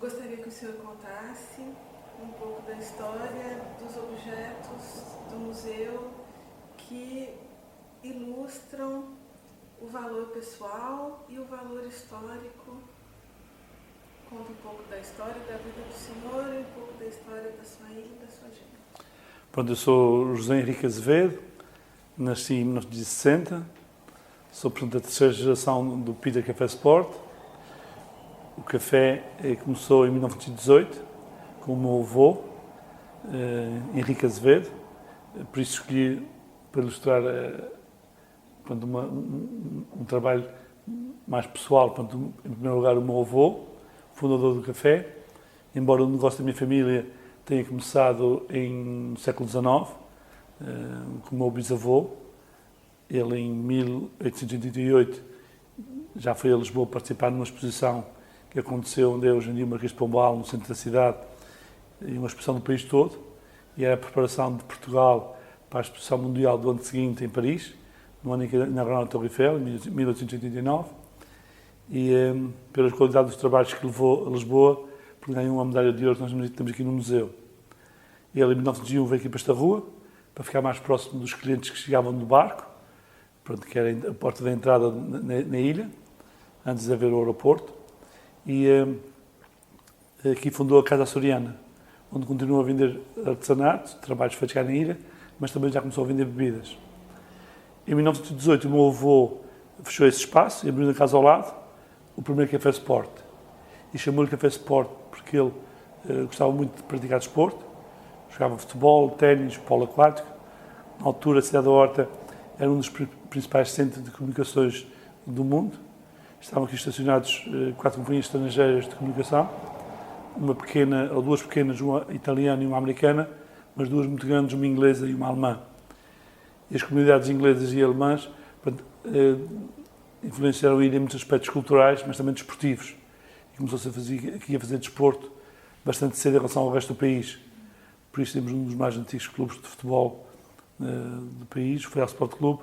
gostaria que o senhor contasse um pouco da história dos objetos do museu que ilustram o valor pessoal e o valor histórico. Conta um pouco da história da vida do senhor e um pouco da história da sua ilha e da sua gente. Pronto, eu sou José Henrique Azevedo, nasci em 1960, sou portanto da terceira geração do Peter Café Sport. O café começou em 1918 com o meu avô, Henrique Azevedo, por isso escolhi para ilustrar portanto, um trabalho mais pessoal. Portanto, em primeiro lugar, o meu avô, fundador do café, embora o negócio da minha família tenha começado no século XIX, com o meu bisavô. Ele, em 1888, já foi a Lisboa participar numa exposição que aconteceu onde é hoje em dia o Marquês de Pombal, no centro da cidade, e uma exposição do país todo, e era a preparação de Portugal para a exposição mundial do ano seguinte em Paris, no ano em que inauguraram a Torre Eiffel, em 1889, e pelas qualidades dos trabalhos que levou a Lisboa, porque ganhou uma medalha de ouro que nós temos aqui no museu. Ele, em 1901, veio aqui para esta rua, para ficar mais próximo dos clientes que chegavam no barco, pronto, que era a porta da entrada na ilha, antes de haver o aeroporto, e aqui fundou a Casa Açoriana, onde continua a vender artesanato, trabalhos feitos cá na ilha, mas também já começou a vender bebidas. Em 1918, o meu avô fechou esse espaço e abriu na casa ao lado o primeiro Café Sport. E chamou-lhe Café Sport porque ele gostava muito de praticar desporto, jogava futebol, ténis, polo aquático. Na altura, a cidade da Horta era um dos principais centros de comunicações do mundo. Estavam aqui estacionados 4 companhias estrangeiras de comunicação, uma pequena, ou 2 pequenas, uma italiana e uma americana, mas 2 muito grandes, uma inglesa e uma alemã. E as comunidades inglesas e alemãs influenciaram a ilha em muitos aspectos culturais, mas também desportivos. E começou-se aqui a fazer desporto bastante cedo em relação ao resto do país. Por isso temos um dos mais antigos clubes de futebol do país, o Real Sport Clube,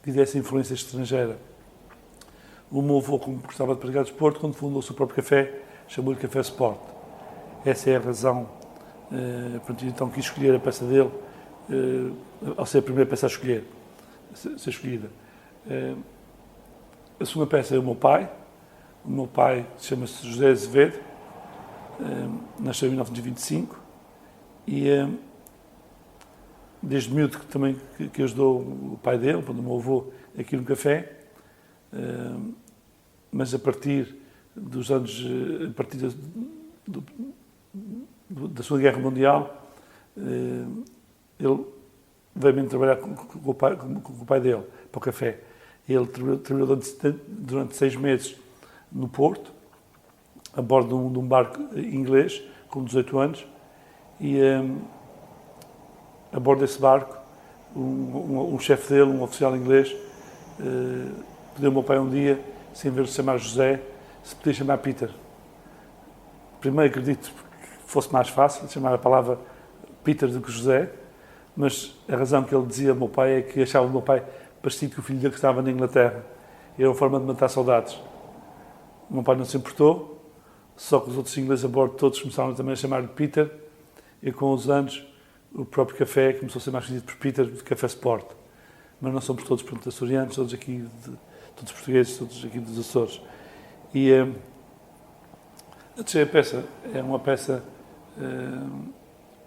devido a essa influência estrangeira. O meu avô, como gostava de praticar desporto, quando fundou o seu próprio café, chamou-lhe Café Sport. Essa é a razão. Então quis escolher a peça dele, ao ser a primeira peça a escolher, ser escolhida. A segunda peça é o meu pai. O meu pai chama-se José Azevedo, nasceu em 1925 e desde miúdo que ajudou o pai dele, o meu avô, aqui no café, mas a partir dos anos, a partir da Segunda Guerra Mundial, ele veio mesmo trabalhar com o pai dele, para o café. Ele trabalhou durante 6 meses no Porto, a bordo de um barco inglês, com 18 anos, e a bordo desse barco, um chefe dele, um oficial inglês, pediu ao meu pai um dia, se em vez de chamar José, se podia chamar Peter. Primeiro acredito que fosse mais fácil chamar a palavra Peter do que José, mas a razão que ele dizia ao meu pai é que achava o meu pai parecido com o filho dele que estava na Inglaterra. E era uma forma de matar saudades. O meu pai não se importou, só que os outros ingleses a bordo todos começaram também a chamar-lhe Peter, e com os anos o próprio café começou a ser mais conhecido por Peter de Café Sport. Mas não somos todos açorianos, todos aqui, todos portugueses, todos aqui dos Açores. E a terceira peça é uma peça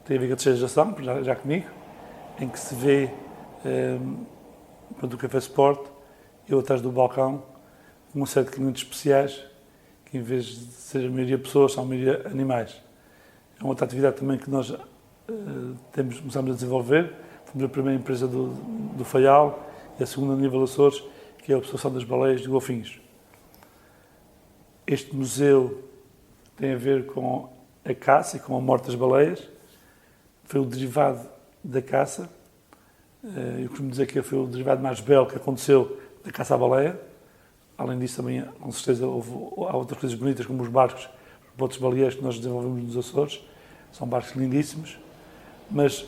tem a ver com a terceira geração, já comigo, em que se vê o Café Sport, eu atrás do balcão, com uma série de clientes especiais, que em vez de ser a maioria pessoas, são a maioria animais. É uma outra atividade também que nós começamos a desenvolver. Fomos a primeira empresa do Faial e a segunda a nível Açores, que é a observação das baleias e golfinhos. Este museu tem a ver com a caça e com a morte das baleias. Foi o derivado da caça. Eu costumo dizer que foi o derivado mais belo que aconteceu da caça à baleia. Além disso, também, com certeza, há outras coisas bonitas, como os barcos, os botes baleeiros que nós desenvolvemos nos Açores. São barcos lindíssimos. Mas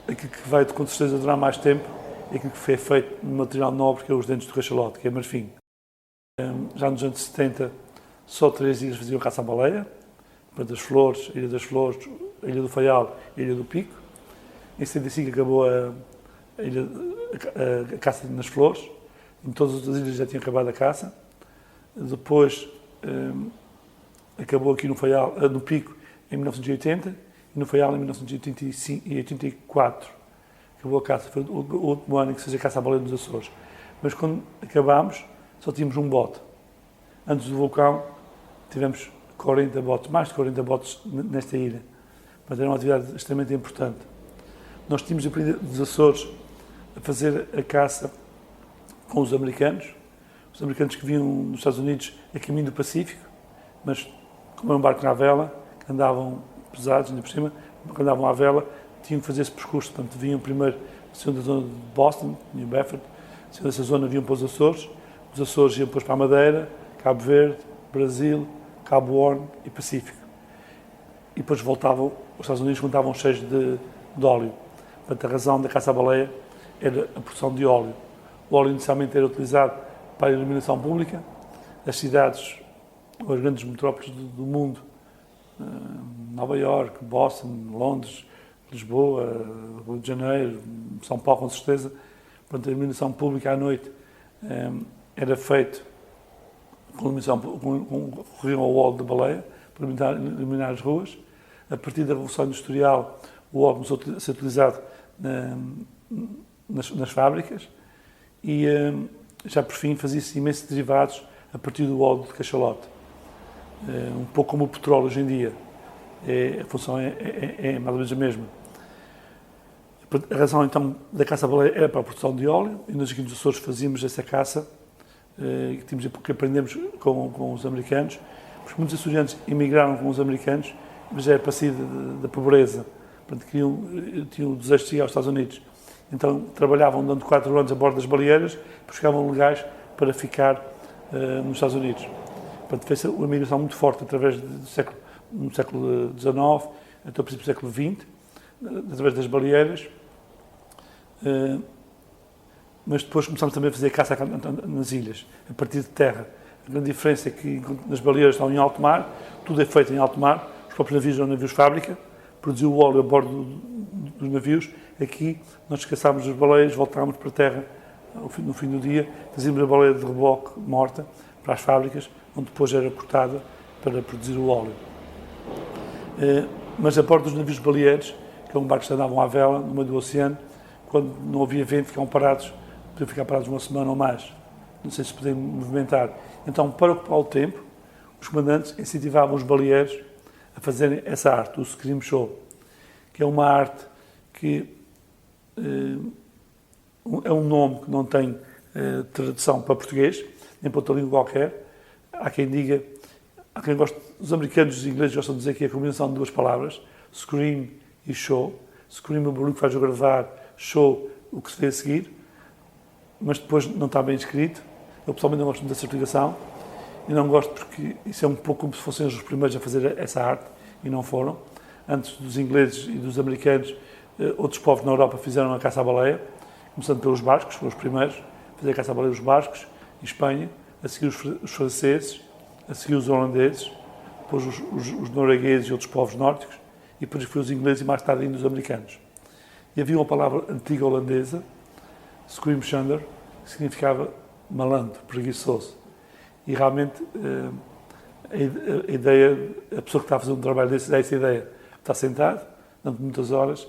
aquilo que vai, com certeza, durar mais tempo é aquilo que foi feito no material nobre, que é os dentes do cachalote, que é marfim. Já nos anos 70, só 3 ilhas faziam caça à baleia. portanto, as Flores, a Ilha das Flores, a Ilha do Faial e a Ilha do Pico. Em 75 acabou a caça nas Flores, em todas as ilhas já tinha acabado a caça. Depois acabou aqui no Faial, no Pico em 1980 e no Faial em 1984. Acabou a caça, foi o último ano em que se fazia caça à baleia nos Açores. Mas quando acabámos, só tínhamos um bote. Antes do vulcão, tivemos 40 botes, mais de 40 botes nesta ilha. Mas era uma atividade extremamente importante. Nós tínhamos aprendido dos Açores a fazer a caça com os americanos que vinham nos Estados Unidos a caminho do Pacífico, mas como era um barco na vela, que andavam pesados, ainda por cima, quando andavam à vela, tinham que fazer esse percurso. Portanto, vinham primeiro da zona de Boston, New Bedford, dessa zona vinham para os Açores iam depois para a Madeira, Cabo Verde, Brasil, Cabo Horn e Pacífico. E depois voltavam, os Estados Unidos contavam cheios de óleo. Portanto, a razão da caça à baleia era a produção de óleo. O óleo inicialmente era utilizado para a iluminação pública. As cidades, ou as grandes metrópoles do mundo, Nova Iorque, Boston, Londres, Lisboa, Rio de Janeiro, São Paulo, com certeza. Portanto, a iluminação pública à noite era feita com iluminação, recorriam ao óleo de baleia para iluminar as ruas. A partir da Revolução Industrial, o óleo começou a ser utilizado nas fábricas e já por fim fazia-se imensos derivados a partir do óleo de cachalote. Um pouco como o petróleo hoje em dia. A função é mais ou menos a mesma. A razão então da caça à baleia era para a produção de óleo e nós aqui nos Açores fazíamos essa caça que aprendemos com os americanos, porque muitos açorianos emigraram com os americanos, mas já era para sair da pobreza. Portanto, tinham o desejo de ir aos Estados Unidos. Então, trabalhavam durante 4 anos a bordo das baleeiras, depois ficavam legais para ficar nos Estados Unidos. Portanto, fez uma migração muito forte através do século XIX, até o princípio do século XX, através das baleeiras. Mas depois começámos também a fazer caça nas ilhas, a partir de terra. A grande diferença é que nas baleeiras estão em alto mar, tudo é feito em alto mar, os próprios navios eram navios fábrica, produziu o óleo a bordo dos navios. Aqui nós caçámos as baleias, voltámos para a terra no fim do dia, trazíamos a baleia de reboque morta para as fábricas, onde depois era cortada para produzir o óleo. Mas a bordo dos navios baleeiros, que eram barcos que andavam à vela no meio do oceano, quando não havia vento, podiam ficar parados uma semana ou mais, não sei se podiam movimentar. Então, para ocupar o tempo, os comandantes incentivavam os baleeiros a fazerem essa arte, o scream show, que é uma arte que é um nome que não tem tradução para português, nem para outra língua qualquer. Há quem goste, os americanos e os ingleses gostam de dizer que é a combinação de 2 palavras, scream e show. Scream é o barulho que faz o gravar, show o que se vê a seguir, mas depois não está bem escrito. Eu pessoalmente não gosto dessa explicação e não gosto porque isso é um pouco como se fossem os primeiros a fazer essa arte e não foram. Antes dos ingleses e dos americanos, outros povos na Europa fizeram a caça à baleia, começando pelos bascos, foram os primeiros a fazer a caça à baleia, os bascos, em Espanha, a seguir os franceses, a seguir os holandeses, depois os noruegueses e outros povos nórdicos, e depois foi os ingleses e mais tarde ainda os americanos. E havia uma palavra antiga holandesa, screamshander, que significava malandro, preguiçoso. E realmente a ideia, a pessoa que está a fazer um trabalho desse, é essa ideia. Está sentado, durante muitas horas,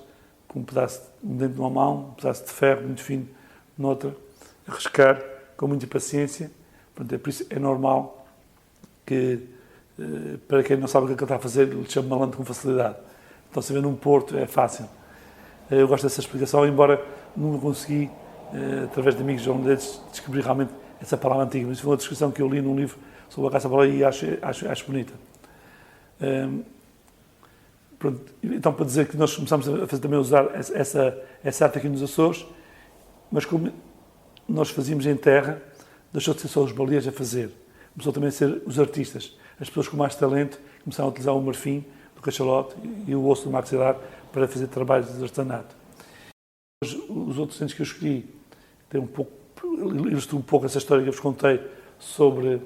com um dente numa mão, um pedaço de ferro muito fino noutra, a riscar com muita paciência. Portanto, por isso é normal que, para quem não sabe o que ele está a fazer, ele chama malandro com facilidade. Então, se vê num porto, é fácil. Eu gosto dessa explicação, embora nunca consegui, através de amigos holandeses, descobrir realmente essa palavra antiga. Mas isso foi uma descrição que eu li num livro sobre a caça à baleia e acho bonita. Pronto. Então, para dizer que nós começamos a também usar essa arte aqui nos Açores, mas como nós fazíamos em terra, deixou de ser só os baleeiros a fazer. Começou também a ser os artistas. As pessoas com mais talento começaram a utilizar o marfim do cachalote e o osso do maxilar para fazer trabalhos de artesanato. Os outros centros que eu escolhi ilustram um pouco essa história que eu vos contei sobre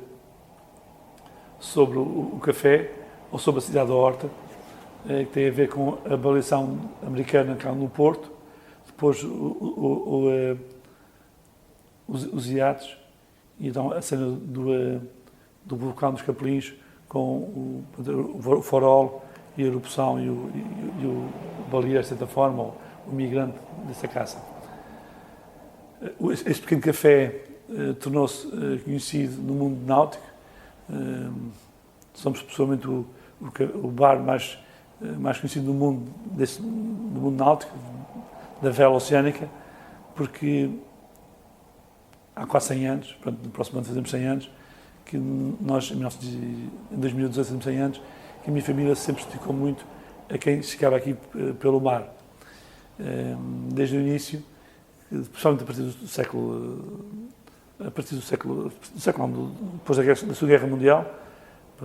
o café, ou sobre a cidade da Horta, que tem a ver com a baleação americana cá no Porto, depois os iates, e então a cena do vulcão dos Capelinhos, com o farol e a erupção e o baleeiro, de certa forma, ou o migrante dessa caça. Este pequeno café tornou-se conhecido no mundo náutico. Somos pessoalmente o bar mais conhecido do mundo, do mundo náutico, da vela oceânica, porque há quase 100 anos, no próximo ano fazemos 100 anos, que nós, em 2018, fazemos 100 anos, que a minha família sempre se dedicou muito a quem chegava aqui pelo mar. Desde o início, especialmente a partir do século depois da Segunda Guerra Mundial,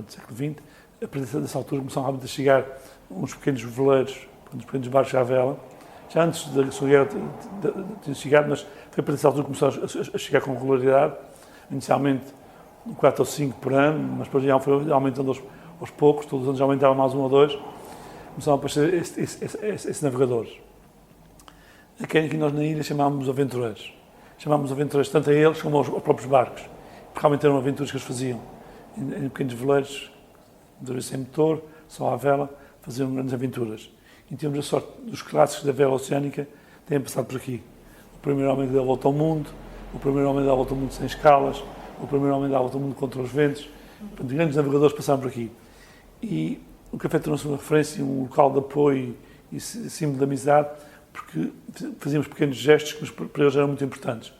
século XX, a partir dessa altura começaram realmente a chegar uns pequenos veleiros, uns pequenos barcos à vela. Já antes da Segunda Guerra tinham chegado, mas foi a partir dessa altura que começaram a chegar com regularidade, inicialmente 4 ou 5 por ano, mas depois já foi aumentando aos poucos, todos os anos já aumentava mais 1 ou 2, começaram a aparecer esses navegadores. A quem nós na ilha chamámos aventureiros. Chamámos aventureiros tanto a eles como aos próprios barcos, porque realmente eram aventuras que eles faziam. Em pequenos veleiros, sem motor, só à vela, faziam grandes aventuras. E temos a sorte dos clássicos da vela oceânica têm passado por aqui. O primeiro homem que deu a volta ao mundo, o primeiro homem que deu a volta ao mundo sem escalas, o primeiro homem que deu a volta ao mundo contra os ventos. Portanto, grandes navegadores passaram por aqui. E o café tornou-se uma referência, um local de apoio e símbolo de amizade, porque fazíamos pequenos gestos que para eles eram muito importantes.